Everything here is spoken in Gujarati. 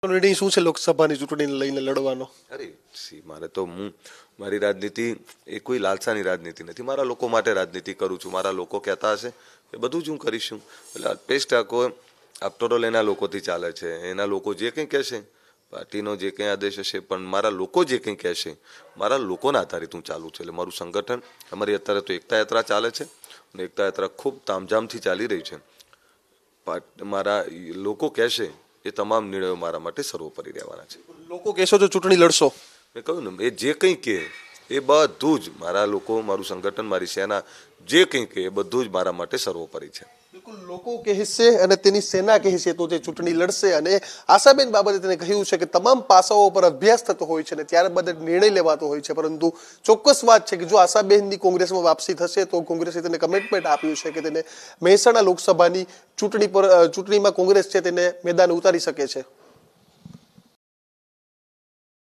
નિર્ણય શું છે લોકસભાની ચૂંટણીને લઈને લડવાનો? અરે મારે તો મારી રાજનીતિ એ કોઈ લાલસાની રાજનીતિ નથી. મારા લોકો માટે રાજનીતિ કરું છું. મારા લોકો કહેતા હશે એ બધું જ હું કરીશું. એટલે અલ્પેશ ઠાકોર આફ્ટર ઓલ એના લોકોથી ચાલે છે. એના લોકો જે કંઈ કહેશે, પાર્ટીનો જે કંઈ આદેશ હશે, પણ મારા લોકો જે કંઈ કહેશે, મારા લોકોના આધારિત હું ચાલું છું. એટલે મારું સંગઠન, અમારી અત્યારે તો એકતા યાત્રા ચાલે છે અને એકતા યાત્રા ખૂબ તામઝામથી ચાલી રહી છે. મારા લોકો કહેશે એ તમામ નિર્ણયો મારા માટે સર્વોપરી રહેવાના છે. લોકો કહેશો તો ચૂંટણી લડશો? મેં કહ્યું ને, એ જે કંઈ કહે એ બધું જ મારા લોકો, મારું સંગઠન, મારી સેના જે કંઈ કહે એ બધું જ મારા માટે સર્વોપરી છે. બિલકુલ, લોકો કહેશે અને તેની સેના કહેશે તો તે ચૂંટણી લડશે. અને આશાબેન બાબતે તેને કહ્યું છે કે તમામ પાસાઓ પર અભ્યાસ થતો હોય છે અને ત્યારબાદ નિર્ણય લેવાતો હોય છે. પરંતુ ચોક્કસ વાત છે કે જો આશાબેનની કોંગ્રેસમાં વાપસી થશે તો કોંગ્રેસે તેને કમિટમેન્ટ આપ્યું છે કે તેને મહેસાણા લોકસભાની ચૂંટણીમાં કોંગ્રેસ છે તેને મેદાન ઉતારી શકે છે.